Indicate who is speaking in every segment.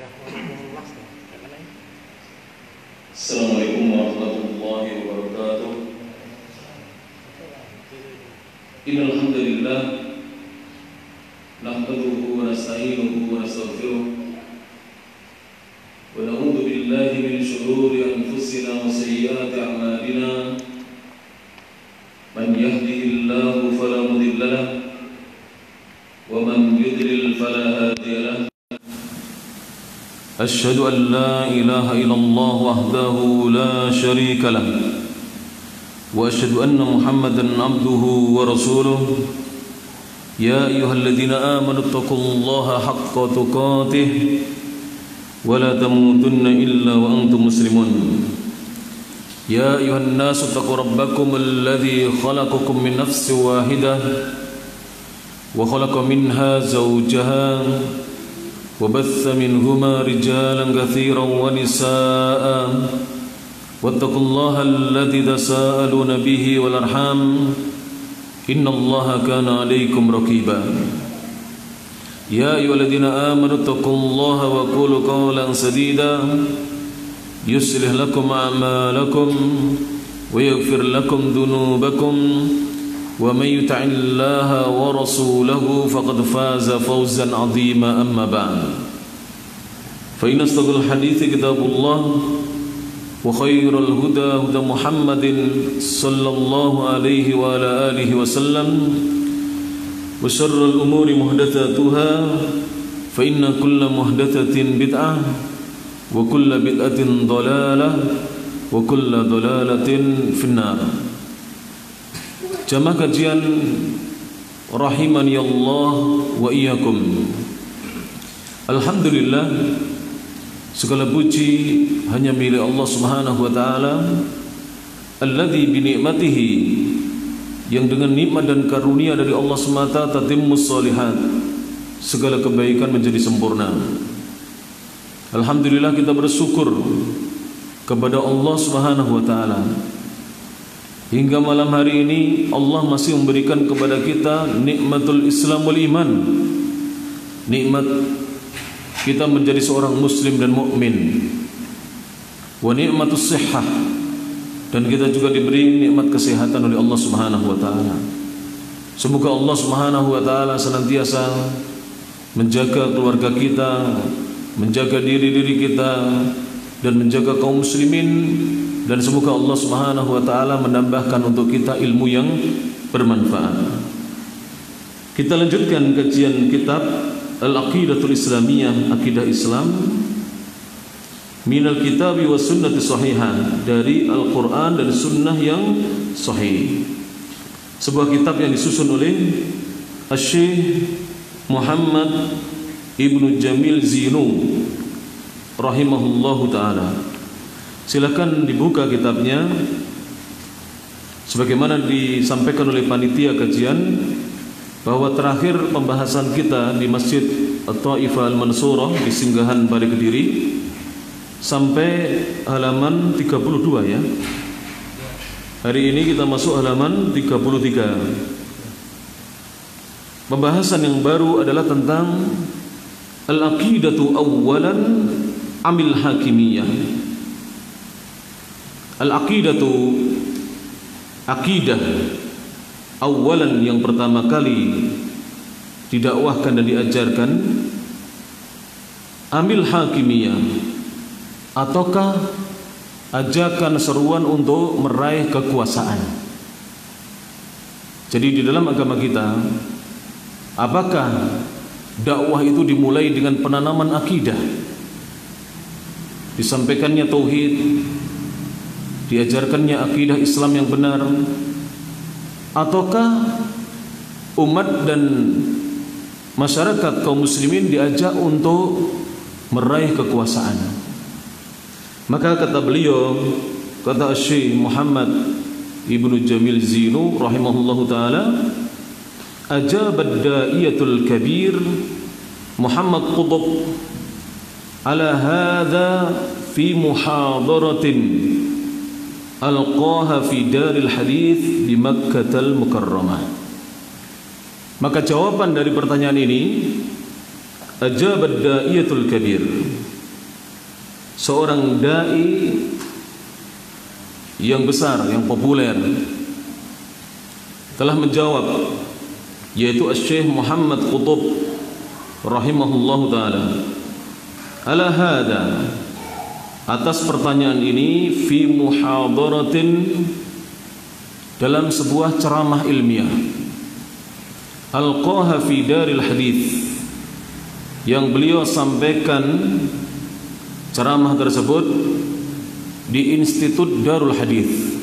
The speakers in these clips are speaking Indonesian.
Speaker 1: Assalamualaikum warahmatullahi wabarakatuh. Innal hamdalillah nahmaduhu wa nasta'inuhu wa nastaghfiruh wa na'udzu billahi min shururi anfusina wa sayyiati a'malina. Man yahdihillahu fala mudilla lahu wa man yudlil fala hadiya lahu. أشهد أن لا إله إلا الله وحده لا شريك له وأشهد أن محمدا عبده ورسوله يا أيها الذين آمنوا اتقوا الله حق تقاته ولا تموتن إلا وأنتم مسلمون يا أيها الناس اتقوا ربكم الذي خلقكم من نفس واحدة وخلق منها زوجها وبث منهما رجالا كثيرا ونساء واتقوا الله الذي تساءلون به والأرحام إن الله كان عليكم رقيبا يا أيها الذين آمنوا اتقوا الله وقولوا قولا سديدا يصلح لكم أعمالكم ويغفر لكم ذنوبكم ومن يطع الله ورسوله فقد فاز فوزا عظيما أما بعد فإن أصدق الحديث كتاب الله وخير الهدى هدى محمد صلى الله عليه وعلى آله وسلم وشر الأمور محدثاتها فإن كل محدثة بدعة وكل بدعة ضلالة وكل ضلالة في النار. Jamaah kajian rahimani Allah wa iyyakum. Alhamdulillah, segala puji hanya milik Allah Subhanahu wa taala, alladzi bi ni'matihi, yang dengan nikmat dan karunia dari Allah semata tatimmus shalihat, segala kebaikan menjadi sempurna. Alhamdulillah, kita bersyukur kepada Allah Subhanahu wa taala. Hingga malam hari ini Allah masih memberikan kepada kita nikmatul Islam wal iman. Nikmat kita menjadi seorang muslim dan mukmin. Wa nikmatus sihhah, dan kita juga diberi nikmat kesehatan oleh Allah Subhanahu wa taala. Semoga Allah Subhanahu wa taala senantiasa menjaga keluarga kita, menjaga diri-diri kita, dan menjaga kaum muslimin. Dan semoga Allah Subhanahu wa taala menambahkan untuk kita ilmu yang bermanfaat. Kita lanjutkan kajian kitab Al-Aqidatul Islamiyah, Akidah Islam, minal kitabi was sunnati sahihah, dari Al-Quran dan sunnah yang sahih. Sebuah kitab yang disusun oleh Syekh Muhammad Ibnu Jamil Zinu rahimahullahu ta'ala. Silakan dibuka kitabnya. Sebagaimana disampaikan oleh panitia kajian, bahwa terakhir pembahasan kita di Masjid At-Taifah Al-Mansurah di Singgahan Bari Kediri sampai halaman 32 ya. Hari ini kita masuk halaman 33. Pembahasan yang baru adalah tentang Al-Aqidatu Awwalan Amil Hakimiyah. Al-aqidatu, akidah, awalan, yang pertama kali didakwahkan dan diajarkan, amil hakimiyah, ataukah ajakan seruan untuk meraih kekuasaan. Jadi di dalam agama kita, apakah dakwah itu dimulai dengan penanaman akidah, disampaikannya tauhid, diajarkannya akidah Islam yang benar, ataukah umat dan masyarakat kaum muslimin diajak untuk meraih kekuasaan? Maka kata beliau, kata Syekh Muhammad Ibnu Jamil Zinu rahimahullahu taala, ajabad da'iyatul kabir Muhammad Qutb ala hadha fi muhadaratin alqaha fi daril hadith di Makkahal Mukarramah. Maka jawaban dari pertanyaan ini ajab ad-da'iyatul kabir, seorang dai yang besar, yang populer telah menjawab, yaitu Syekh Muhammad Qutb rahimahullahu taala. Ala hada, atas pertanyaan ini, fi muhadaratin, dalam sebuah ceramah ilmiah, alqaha fi daril hadits, yang beliau sampaikan ceramah tersebut di Institut Darul Hadits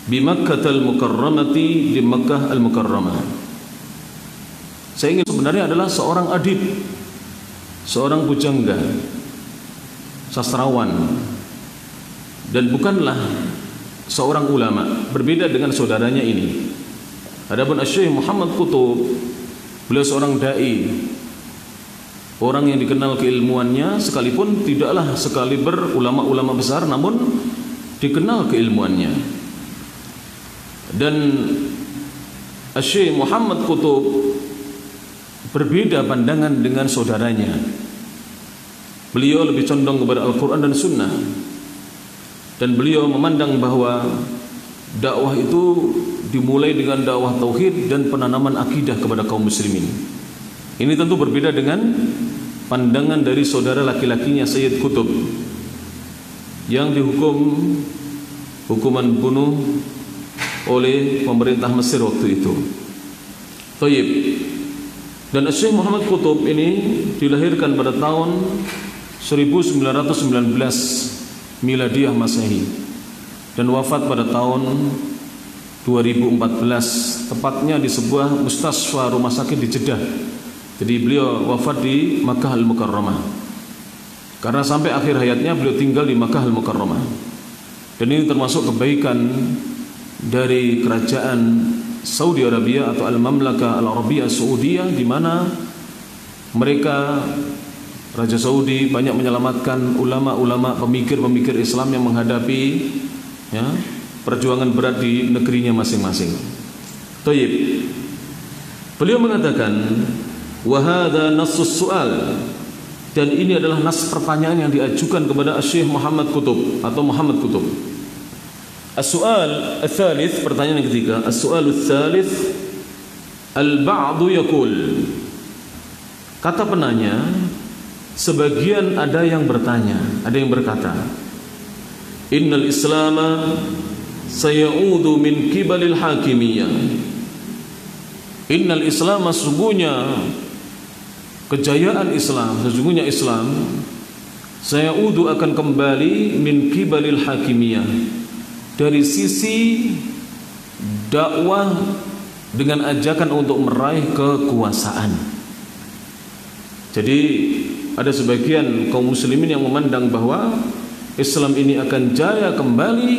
Speaker 1: di Makkah al-Mukarramati, di Makkah al-Mukarramah. Saya ingin sebenarnya adalah seorang adib, seorang pujangga, sastrawan, dan bukanlah seorang ulama. Berbeda dengan saudaranya ini. Adapun Syekh Muhammad Qutb, beliau seorang dai, orang yang dikenal keilmuannya, sekalipun tidaklah sekaliber ulama-ulama besar, namun dikenal keilmuannya. Dan Syekh Muhammad Qutb berbeda pandangan dengan saudaranya. Beliau lebih condong kepada Al-Quran dan Sunnah, dan beliau memandang bahwa dakwah itu dimulai dengan dakwah tauhid dan penanaman akidah kepada kaum muslimin. Ini tentu berbeda dengan pandangan dari saudara laki-lakinya Sayyid Qutb yang dihukum hukuman bunuh oleh pemerintah Mesir waktu itu. Thayyib. Dan Syekh Muhammad Qutb ini dilahirkan pada tahun 1919 Miladiah Masehi dan wafat pada tahun 2014, tepatnya di sebuah mustasfa rumah sakit di Jeddah. Jadi beliau wafat di Makkah al-Mukarramah, karena sampai akhir hayatnya beliau tinggal di Makkah al-Mukarramah. Dan ini termasuk kebaikan dari kerajaan Saudi Arabia atau Al-Mamlakah Al-Arabiyah Saudiyah, di mana mereka, Raja Saudi, banyak menyelamatkan ulama-ulama, pemikir-pemikir Islam yang menghadapi perjuangan berat di negerinya masing-masing. Thayyib. Beliau mengatakan, wa hadza nassus su'al, dan ini adalah nas pertanyaan yang diajukan kepada Syekh Muhammad Qutb atau Muhammad Qutb. As-su'al ats-tsalits, pertanyaan yang ketiga, as-su'al ats-tsalits, al-ba'du yaqul, kata penanya, sebagian ada yang bertanya, ada yang berkata, innal islama sayaudu min kibalil hakimiyah, innal islama, sesungguhnya kejayaan Islam, sesungguhnya Islam sayaudu akan kembali min kibalil hakimiyah, dari sisi dakwah dengan ajakan untuk meraih kekuasaan. Jadi ada sebagian kaum muslimin yang memandang bahwa Islam ini akan jaya kembali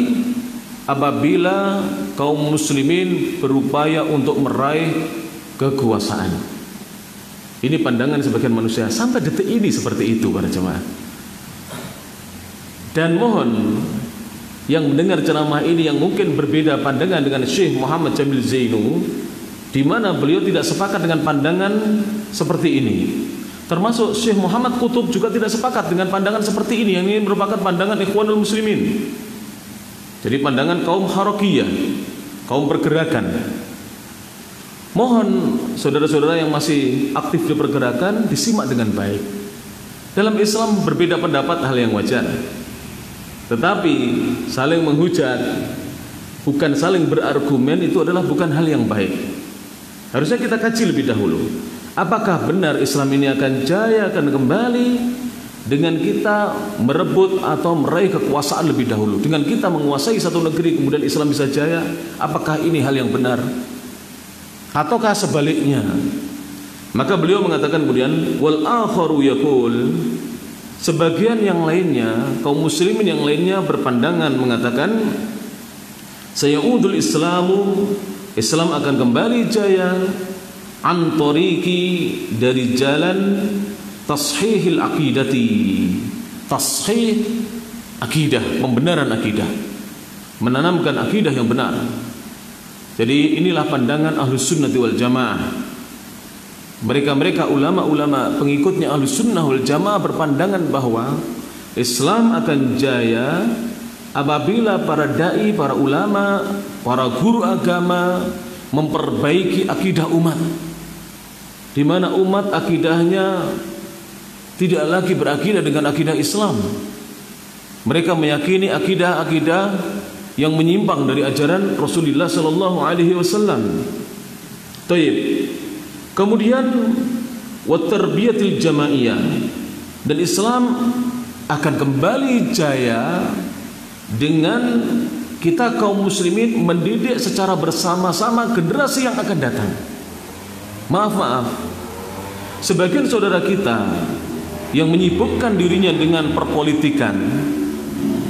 Speaker 1: apabila kaum muslimin berupaya untuk meraih kekuasaan. Ini pandangan sebagian manusia sampai detik ini seperti itu para jemaah. Dan mohon yang mendengar ceramah ini yang mungkin berbeda pandangan dengan Syekh Muhammad Jamil Zainu, di mana beliau tidak sepakat dengan pandangan seperti ini. Termasuk Syekh Muhammad Qutb juga tidak sepakat dengan pandangan seperti ini, yang ini merupakan pandangan Ikhwanul Muslimin. Jadi pandangan kaum harakiyah, kaum pergerakan. Mohon saudara-saudara yang masih aktif di pergerakan disimak dengan baik. Dalam Islam berbeda pendapat hal yang wajar, tetapi saling menghujat, bukan saling berargumen, itu adalah bukan hal yang baik. Harusnya kita kaji lebih dahulu, apakah benar Islam ini akan jaya, akan kembali dengan kita merebut atau meraih kekuasaan lebih dahulu, dengan kita menguasai satu negeri kemudian Islam bisa jaya? Apakah ini hal yang benar ataukah sebaliknya? Maka beliau mengatakan kemudian, wal akharu yaqul, sebagian yang lainnya, kaum muslimin yang lainnya berpandangan mengatakan, sayyaudul Islamu, Islam akan kembali jaya an tariqi, dari jalan tashihil aqidati, tashih akidah, pembenaran akidah, menanamkan akidah yang benar. Jadi inilah pandangan Ahlus Sunnah wal Jamaah. Mereka-mereka ulama-ulama pengikutnya Ahlus Sunnah wal Jamaah berpandangan bahwa Islam akan jaya apabila para dai, para ulama, para guru agama memperbaiki akidah umat, di mana umat akidahnya tidak lagi berakidah dengan akidah Islam. Mereka meyakini akidah-akidah yang menyimpang dari ajaran Rasulullah sallallahu alaihi wasallam. Taib. Kemudian wat tarbiyatil jamaiyah, dan Islam akan kembali jaya dengan kita kaum muslimin mendidik secara bersama-sama generasi yang akan datang. Maaf, sebagian saudara kita yang menyibukkan dirinya dengan perpolitikan,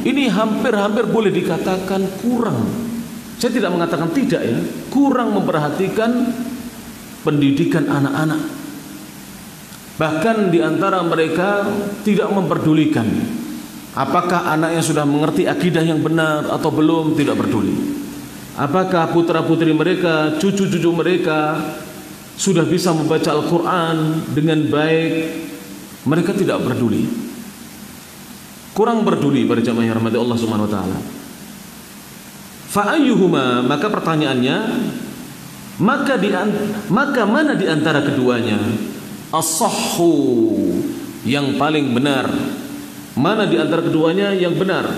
Speaker 1: ini hampir-hampir boleh dikatakan kurang. Saya tidak mengatakan tidak ya, kurang memperhatikan pendidikan anak-anak. Bahkan di antara mereka tidak memperdulikan apakah anaknya sudah mengerti akidah yang benar atau belum, tidak peduli. Apakah putra-putri mereka, cucu-cucu mereka sudah bisa membaca Al-Quran dengan baik, mereka tidak peduli. Kurang peduli pada jamaah yang rahmati Allah Subhanahu wa taala. Fa ayyuhuma, maka pertanyaannya, maka mana di antara keduanya as-sahhu, yang paling benar? Mana di antara keduanya yang benar?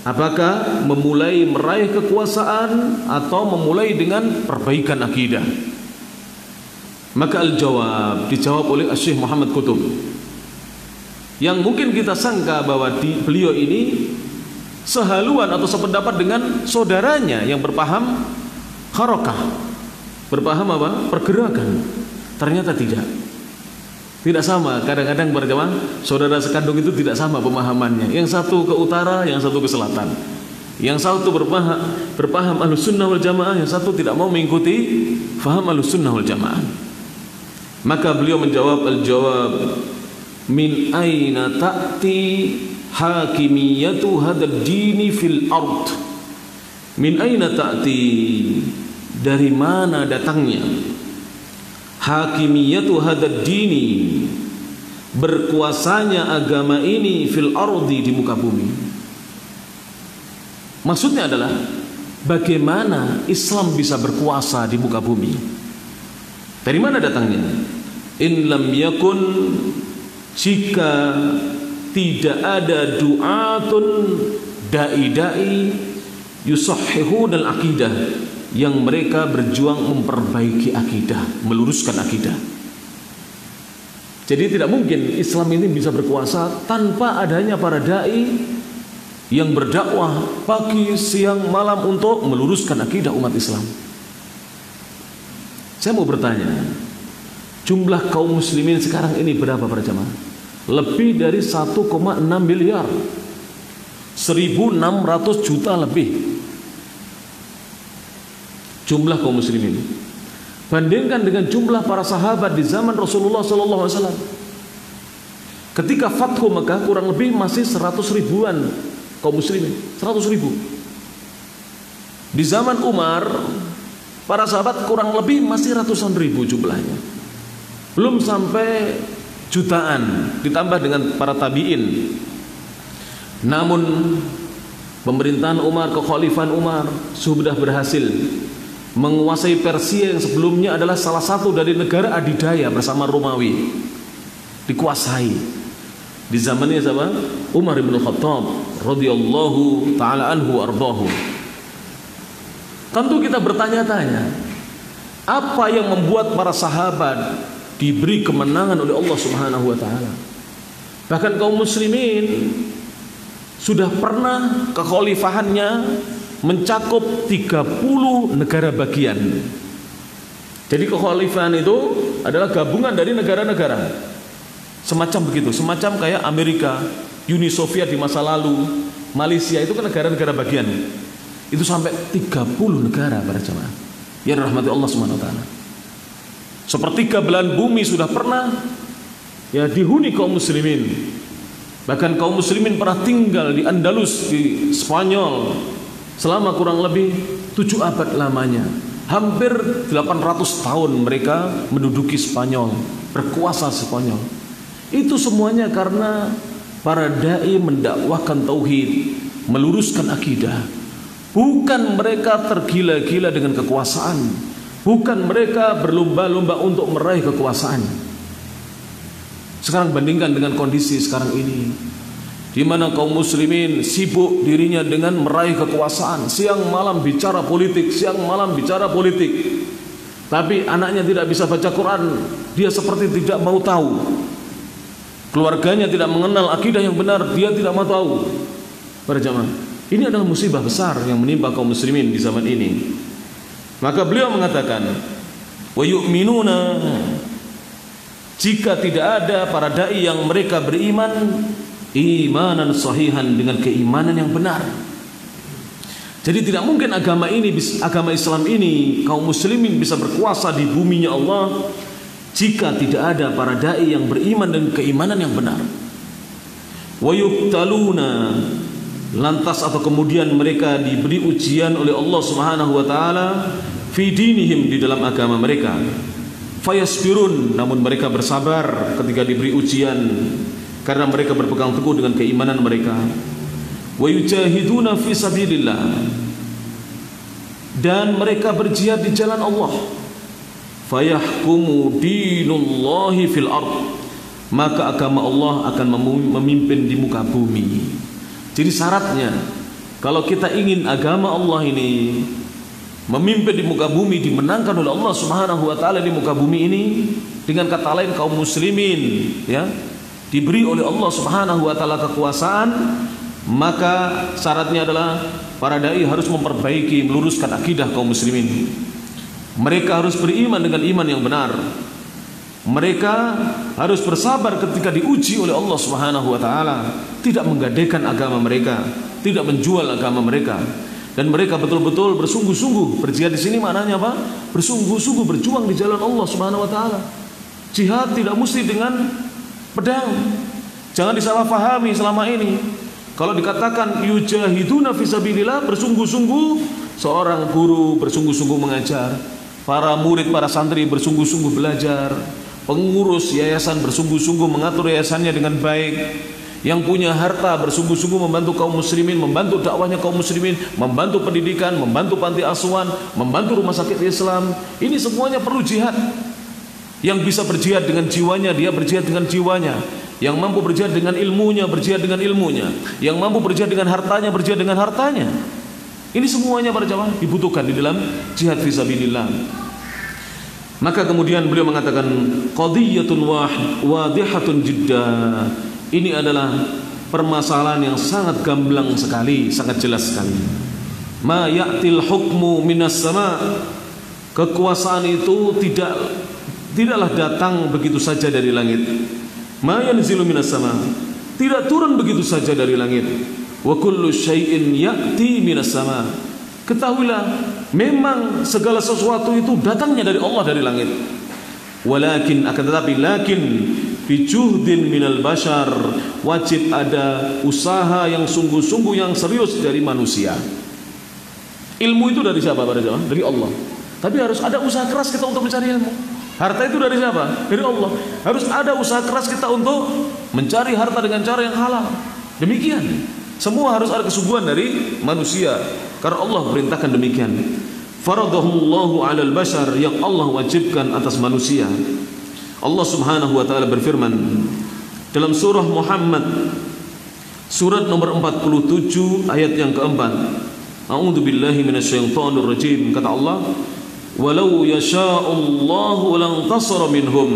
Speaker 1: Apakah memulai meraih kekuasaan atau memulai dengan perbaikan akidah? Maka al-jawab dijawab oleh Syekh Muhammad Qutb, yang mungkin kita sangka bahwa beliau ini sehaluan atau sependapat dengan saudaranya yang berpaham harakah, berpaham apa? Pergerakan. Ternyata tidak. Tidak sama. Kadang-kadang berjamaah saudara sekandung itu tidak sama pemahamannya. Yang satu ke utara, yang satu ke selatan. Yang satu berpaham Ahlus Sunnah wal Jamaah, yang satu tidak mau mengikuti faham Ahlus Sunnah wal Jamaah. Maka beliau menjawab, al-jawab, min aina ta'ti hakimiyatu hadad dini fil ard. Min aina ta'ti, dari mana datangnya hakimiyatu hadad dini, berkuasanya agama ini, fil ardi, di muka bumi. Maksudnya adalah bagaimana Islam bisa berkuasa di muka bumi. Dari mana datangnya? In lam yakun, jika tidak ada du'atun, dai-dai yusahhihun al-aqidah, yang mereka berjuang memperbaiki akidah, meluruskan akidah. Jadi tidak mungkin Islam ini bisa berkuasa tanpa adanya para dai yang berdakwah pagi, siang, malam untuk meluruskan akidah umat Islam. Saya mau bertanya, jumlah kaum muslimin sekarang ini berapa para jamaah? Lebih dari 1,6 miliar, 1.600 juta lebih jumlah kaum muslimin. Bandingkan dengan jumlah para sahabat di zaman Rasulullah SAW. Ketika Fathu Mekah kurang lebih masih 100 ribuan kaum muslimin, 100 ribu. Di zaman Umar para sahabat kurang lebih masih ratusan ribu jumlahnya, belum sampai jutaan, ditambah dengan para tabi'in. Namun pemerintahan Umar, kekhalifahan Umar sudah berhasil menguasai Persia yang sebelumnya adalah salah satu dari negara adidaya bersama Romawi. Dikuasai di zamannya sama Umar bin Khattab radhiyallahu taala anhu ardahu. Tentu kita bertanya-tanya, apa yang membuat para sahabat diberi kemenangan oleh Allah Subhanahu wa taala? Bahkan kaum muslimin sudah pernah kekhalifahannya mencakup 30 negara bagian. Jadi kekhalifahan itu adalah gabungan dari negara-negara semacam begitu, semacam kayak Amerika, Uni Soviet di masa lalu, Malaysia, itu kan negara-negara bagian. Itu sampai 30 negara para jemaah yang rahmati Allah Subhanahu wa taala. Sepertiga belahan bumi sudah pernah ya dihuni kaum muslimin. Bahkan kaum muslimin pernah tinggal di Andalus, di Spanyol selama kurang lebih 7 abad lamanya. Hampir 800 tahun mereka menduduki Spanyol, berkuasa Spanyol. Itu semuanya karena para dai mendakwahkan tauhid, meluruskan akidah. Bukan mereka tergila-gila dengan kekuasaan, bukan mereka berlomba-lomba untuk meraih kekuasaan. Sekarang bandingkan dengan kondisi sekarang ini, di mana kaum muslimin sibuk dirinya dengan meraih kekuasaan, siang malam bicara politik, siang malam bicara politik. Tapi anaknya tidak bisa baca Quran, dia seperti tidak mau tahu. Keluarganya tidak mengenal akidah yang benar, dia tidak mau tahu. Para jamaah, ini adalah musibah besar yang menimpa kaum muslimin di zaman ini. Maka beliau mengatakan, wa yu'minuna, jika tidak ada para dai yang mereka beriman imanan sahihan, dengan keimanan yang benar. Jadi tidak mungkin agama Islam ini, kaum muslimin bisa berkuasa di buminya Allah jika tidak ada para dai yang beriman dan keimanan yang benar. Wa yubtaluna, lantas atau kemudian mereka diberi ujian oleh Allah Subhanahu wa taala fi dinihim, di dalam agama mereka. Fayasbirun, namun mereka bersabar ketika diberi ujian karena mereka berpegang teguh dengan keimanan mereka. Wa yujahiduna fi sabilillah, dan mereka berjihad di jalan Allah. Fayahkumu dinullahi fil ard, maka agama Allah akan memimpin di muka bumi. Jadi syaratnya, kalau kita ingin agama Allah ini memimpin di muka bumi, dimenangkan oleh Allah Subhanahu wa taala di muka bumi ini, dengan kata lain kaum muslimin ya diberi oleh Allah Subhanahu wa taala kekuasaan, maka syaratnya adalah para dai harus memperbaiki, meluruskan akidah kaum muslimin. Mereka harus beriman dengan iman yang benar. Mereka harus bersabar ketika diuji oleh Allah Subhanahu wa taala, tidak menggadaikan agama mereka, tidak menjual agama mereka, dan mereka betul-betul bersungguh-sungguh. Berjihad di sini maknanya apa? Bersungguh-sungguh berjuang di jalan Allah Subhanahu wa taala. Jihad tidak mesti dengan pedang. Jangan disalahpahami selama ini. Kalau dikatakan yujahiduna fisabilillah, bersungguh-sungguh, seorang guru bersungguh-sungguh mengajar, para murid, para santri bersungguh-sungguh belajar, pengurus yayasan bersungguh-sungguh mengatur yayasannya dengan baik, yang punya harta bersungguh-sungguh membantu kaum muslimin, membantu dakwahnya kaum muslimin, membantu pendidikan, membantu panti asuhan, membantu rumah sakit Islam. Ini semuanya perlu jihad. Yang bisa berjihad dengan jiwanya, dia berjihad dengan jiwanya. Yang mampu berjihad dengan ilmunya, berjihad dengan ilmunya. Yang mampu berjihad dengan hartanya, berjihad dengan hartanya. Ini semuanya para jamaah dibutuhkan di dalam jihad fisabilillah. Maka kemudian beliau mengatakan qadiyatun wadihatun jiddah. Ini adalah permasalahan yang sangat gamblang sekali, sangat jelas sekali. Ma ya'til hukmu minas sama. Kekuasaan itu tidaklah datang begitu saja dari langit. Ma yanzilu minas sama. Tidak turun begitu saja dari langit. Wa kullu syai'in ya'ti minas sama. Ketahuilah, memang segala sesuatu itu datangnya dari Allah, dari langit. Walakin, akan tetapi, lakin bijuhdin minal bashar, wajib ada usaha yang sungguh-sungguh, yang serius dari manusia. Ilmu itu dari siapa para jamaah? Dari Allah. Tapi harus ada usaha keras kita untuk mencari ilmu. Harta itu dari siapa? Dari Allah. Harus ada usaha keras kita untuk mencari harta dengan cara yang halal. Demikian. Semua harus ada kesungguhan dari manusia, karena Allah perintahkan demikian. Faradahullahu 'alal bashar, yang Allah wajibkan atas manusia. Allah Subhanahu wa taala berfirman dalam surah Muhammad surat nomor 47 ayat yang keempat. A'udzubillahi minasyaitonir rajim. Kata Allah, "Walau yasha'ullahu lantasara minhum."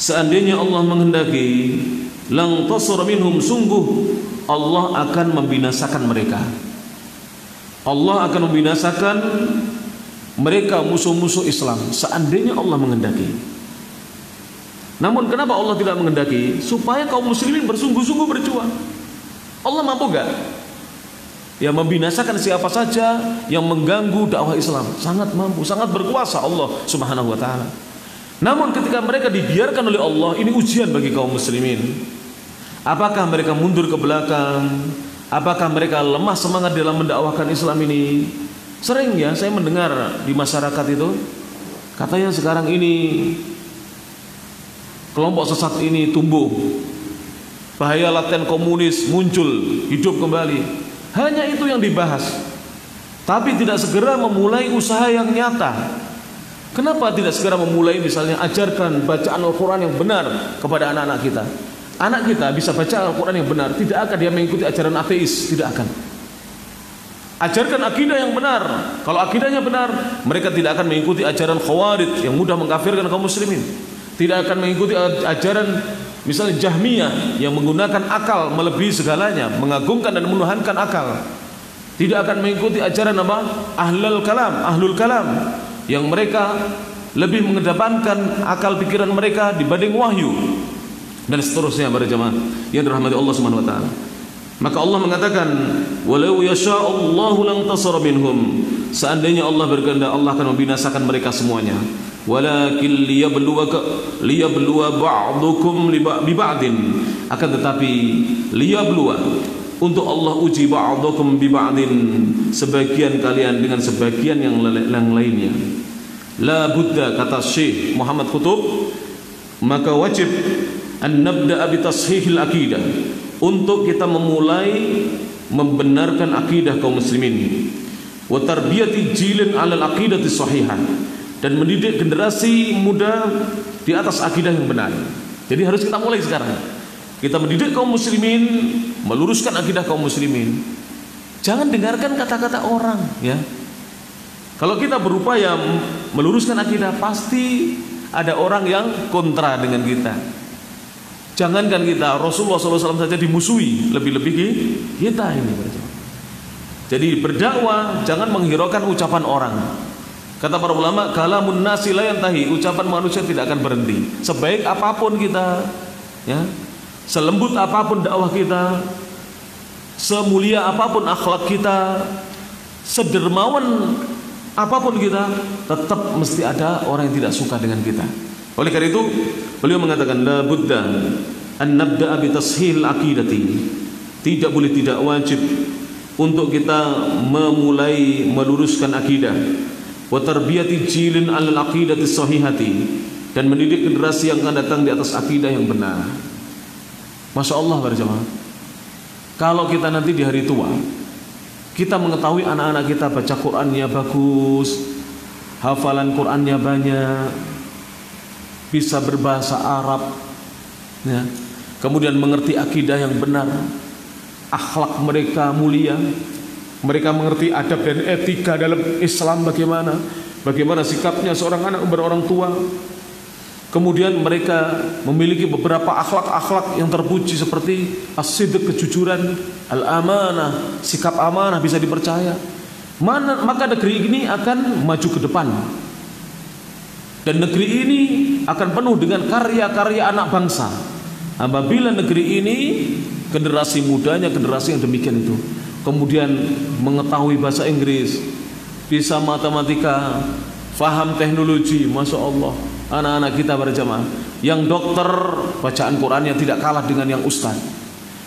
Speaker 1: Seandainya Allah menghendaki, lantasara minhum, sungguh Allah akan membinasakan mereka. Allah akan membinasakan mereka, musuh-musuh Islam, seandainya Allah menghendaki. Namun kenapa Allah tidak menghendaki? Supaya kaum muslimin bersungguh-sungguh berjuang. Allah mampu gak? Ya, membinasakan siapa saja yang mengganggu dakwah Islam. Sangat mampu, sangat berkuasa Allah Subhanahu wa taala. Namun ketika mereka dibiarkan oleh Allah, ini ujian bagi kaum muslimin. Apakah mereka mundur ke belakang? Apakah mereka lemah semangat dalam mendakwahkan Islam ini? Sering ya saya mendengar di masyarakat itu, katanya sekarang ini kelompok sesat ini tumbuh, bahaya laten komunis muncul, hidup kembali. Hanya itu yang dibahas, tapi tidak segera memulai usaha yang nyata. Kenapa tidak segera memulai, misalnya ajarkan bacaan Al-Quran yang benar kepada anak-anak kita. Anak kita bisa baca Al-Quran yang benar, tidak akan dia mengikuti ajaran ateis, tidak akan. Ajarkan akidah yang benar. Kalau akidahnya benar, mereka tidak akan mengikuti ajaran Khawarij yang mudah mengkafirkan kaum muslimin. Tidak akan mengikuti ajaran misalnya Jahmiyah yang menggunakan akal melebihi segalanya, mengagungkan dan menuhankan akal. Tidak akan mengikuti ajaran apa? Ahlul kalam yang mereka lebih mengedepankan akal pikiran mereka dibanding wahyu dan seterusnya para jemaah yang dirahmati Allah Subhanahu wa taala. Maka Allah mengatakan, walau yasha'allahu lantasara minhum, seandainya Allah berkehendak Allah akan membinasakan mereka semuanya. Walakin liyabluwa ba'dukum bi ba'din, akan tetapi liyabluwa, untuk Allah uji ba'dukum bi ba'din, sebagian kalian dengan sebagian yang lainnya. La budda, kata Syekh Muhammad Qutub, maka wajib an nabda'a bi tashihil aqidah, untuk kita memulai membenarkan akidah kaum muslimin, wa tarbiyati jilin 'alal aqidati shahihah, dan mendidik generasi muda di atas akidah yang benar. Jadi harus kita mulai sekarang. Kita mendidik kaum muslimin, meluruskan akidah kaum muslimin. Jangan dengarkan kata-kata orang, ya. Kalau kita berupaya meluruskan akidah, pasti ada orang yang kontra dengan kita. Jangankan kita, Rasulullah SAW saja dimusuhi, lebih-lebih kita ini. Jadi berdakwah jangan menghiraukan ucapan orang. Kata para ulama, kalamun nasi la yantahi, ucapan manusia tidak akan berhenti. Sebaik apapun kita, ya, selembut apapun dakwah kita, semulia apapun akhlak kita, sedermawan apapun kita, tetap mesti ada orang yang tidak suka dengan kita. Oleh karena itu beliau mengatakan, la budda an nabda'a bi tashihil aqidati, tidak boleh, tidak wajib untuk kita memulai meluruskan akidah, wa tarbiyati jilin 'alal aqidati shahihati, dan mendidik generasi yang akan datang di atas akidah yang benar. Masya Allah para jemaah, kalau kita nanti di hari tua, kita mengetahui anak-anak kita baca Qur'annya bagus, hafalan Qur'annya banyak, bisa berbahasa Arab, ya, kemudian mengerti akidah yang benar, akhlak mereka mulia, mereka mengerti adab dan etika dalam Islam, bagaimana sikapnya seorang anak berorang tua. Kemudian mereka memiliki beberapa akhlak-akhlak yang terpuji seperti as-sidq, kejujuran, al-amanah, sikap amanah, bisa dipercaya. Maka negeri ini akan maju ke depan. Dan negeri ini akan penuh dengan karya-karya anak bangsa. Apabila negeri ini generasi mudanya, generasi yang demikian itu, kemudian mengetahui bahasa Inggris, bisa matematika, faham teknologi, Masya Allah. Anak-anak kita berjamaah, yang dokter bacaan Qurannya tidak kalah dengan yang ustaz,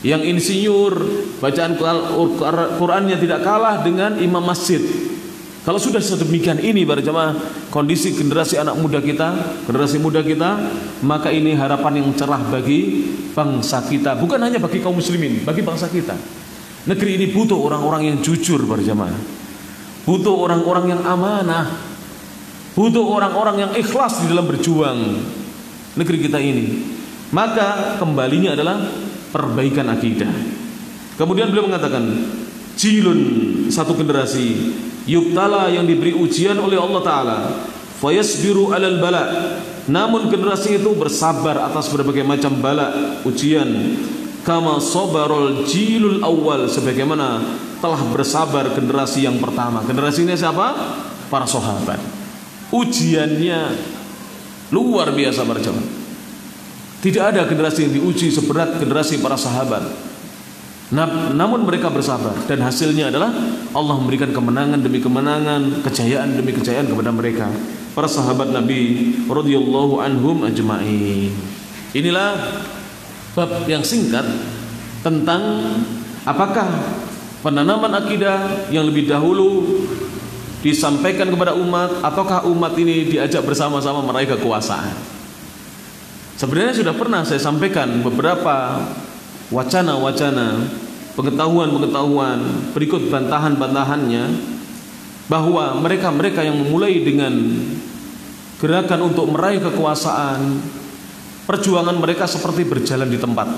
Speaker 1: yang insinyur bacaan Qurannya tidak kalah dengan imam masjid. Kalau sudah sedemikian ini berjamaah kondisi generasi anak muda kita, generasi muda kita, maka ini harapan yang cerah bagi bangsa kita, bukan hanya bagi kaum muslimin, bagi bangsa kita. Negeri ini butuh orang-orang yang jujur berjamaah, butuh orang-orang yang amanah, butuh orang-orang yang ikhlas di dalam berjuang negeri kita ini. Maka kembalinya adalah perbaikan akidah. Kemudian beliau mengatakan, jilun, satu generasi, yubtala, yang diberi ujian oleh Allah Ta'ala, fayasbiru alal bala, namun generasi itu bersabar atas berbagai macam bala, ujian, kama sabarul jilul awal, sebagaimana telah bersabar generasi yang pertama. Generasi ini siapa? Para sahabat. Ujiannya luar biasa berjamaah. Tidak ada generasi yang diuji seberat generasi para sahabat. Namun mereka bersabar, dan hasilnya adalah Allah memberikan kemenangan demi kemenangan, kejayaan demi kejayaan kepada mereka, para sahabat Nabi radhiyallahu anhum ajma'in. Inilah bab yang singkat tentang apakah penanaman akidah yang lebih dahulu disampaikan kepada umat, ataukah umat ini diajak bersama-sama meraih kekuasaan? Sebenarnya sudah pernah saya sampaikan beberapa wacana-wacana, pengetahuan-pengetahuan, berikut bantahan-bantahannya, bahwa mereka-mereka yang memulai dengan gerakan untuk meraih kekuasaan, perjuangan mereka seperti berjalan di tempat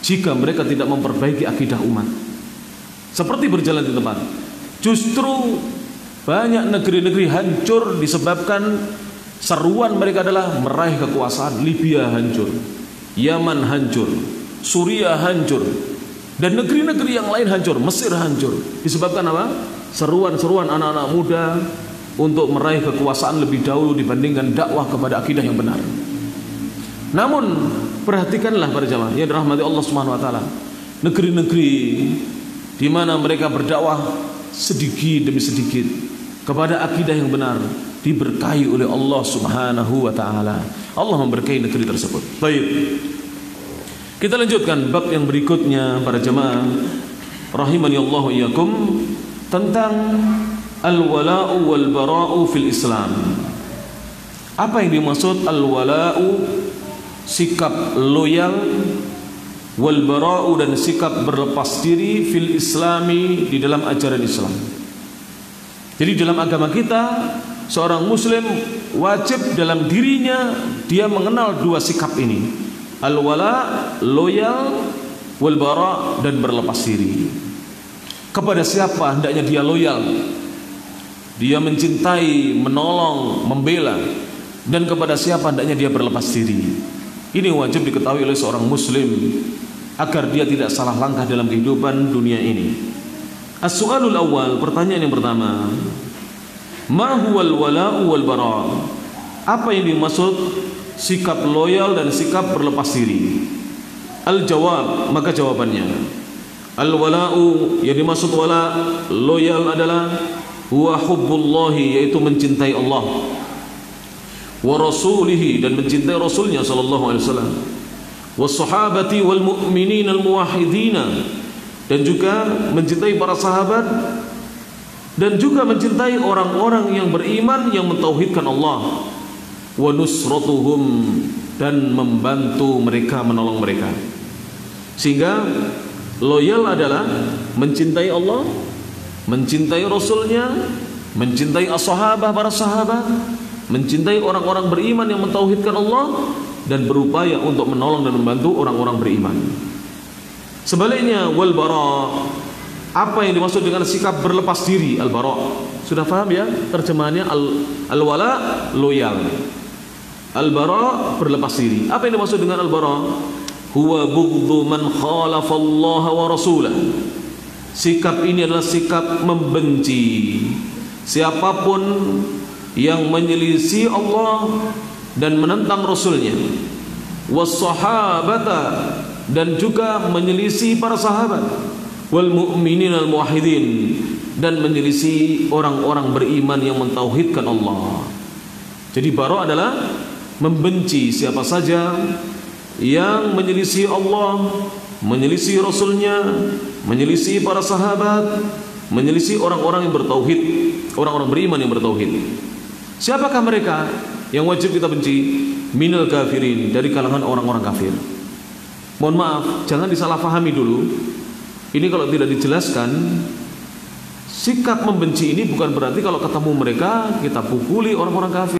Speaker 1: jika mereka tidak memperbaiki akidah umat. Seperti berjalan di tempat. Justru banyak negeri-negeri hancur disebabkan seruan mereka adalah meraih kekuasaan. Libya hancur, Yaman hancur, Suriah hancur, dan negeri-negeri yang lain hancur. Mesir hancur. Disebabkan apa? Seruan-seruan anak-anak muda untuk meraih kekuasaan lebih dahulu dibandingkan dakwah kepada akidah yang benar. Namun perhatikanlah para jamaah yang dirahmati Allah Subhanahu wa taala, negeri-negeri di mana mereka berdakwah sedikit demi sedikit kepada akidah yang benar diberkahi oleh Allah Subhanahu wa taala. Allah memberkahi negeri tersebut. Baik. Kita lanjutkan bab yang berikutnya para jamaah rahimani Allah iyyakum, tentang al-wala'u wal bara'u fil Islam. Apa yang dimaksud al-wala'u, sikap loyal, wal bara'u, dan sikap berlepas diri fil Islami, di dalam ajaran Islam. Jadi dalam agama kita, seorang muslim wajib dalam dirinya dia mengenal dua sikap ini, al-wala', loyal, wal bara', dan berlepas diri. Kepada siapa hendaknya dia loyal, dia mencintai, menolong, membela, dan kepada siapa hendaknya dia berlepas diri. Ini wajib diketahui oleh seorang muslim agar dia tidak salah langkah dalam kehidupan dunia ini. As-su'alul awal, pertanyaan yang pertama, ma huwal wala'u wal bara'? Apa yang dimaksud sikap loyal dan sikap berlepas diri? Al-jawab, maka jawabannya, al-wala'u, yang dimaksud wala, loyal, adalah huwa hubbullahi, yaitu mencintai Allah, wa rasulihi, dan mencintai rasulnya sallallahu alaihi wasallam, was sahabati wal mu'minin al muwahhidina, dan juga mencintai para sahabat, dan juga mencintai orang-orang yang beriman yang mentauhidkan Allah, wa nusratuhum, dan membantu mereka, menolong mereka. Sehingga loyal adalah mencintai Allah, mencintai Rasulnya, mencintai as-sahabah, para sahabat, mencintai orang-orang beriman yang mentauhidkan Allah, dan berupaya untuk menolong dan membantu orang-orang beriman. Sebaliknya wal bara', apa yang dimaksud dengan sikap berlepas diri? Al bara', sudah paham ya terjemahannya? Al-wala, loyal, al bara', berlepas diri. Apa yang dimaksud dengan al bara'? Huwa bughdhu man khalafa Allah wa rasulah. Sikap ini adalah sikap membenci siapapun yang menyelisih Allah dan menentang Rasulnya, was sahabata, dan juga menyelisih para sahabat, wal mu'minin al muwahhidin, dan menyelisih orang-orang beriman yang mentauhidkan Allah. Jadi bara' adalah membenci siapa saja yang menyelisih Allah, menyelisih Rasulnya, menyelisih para sahabat, menyelisih orang-orang yang bertauhid, orang-orang beriman yang bertauhid. Siapakah mereka yang wajib kita benci? Minal kafirin, dari kalangan orang-orang kafir. Mohon maaf, jangan disalahpahami dulu. Ini kalau tidak dijelaskan, sikap membenci ini bukan berarti kalau ketemu mereka kita pukuli orang-orang kafir.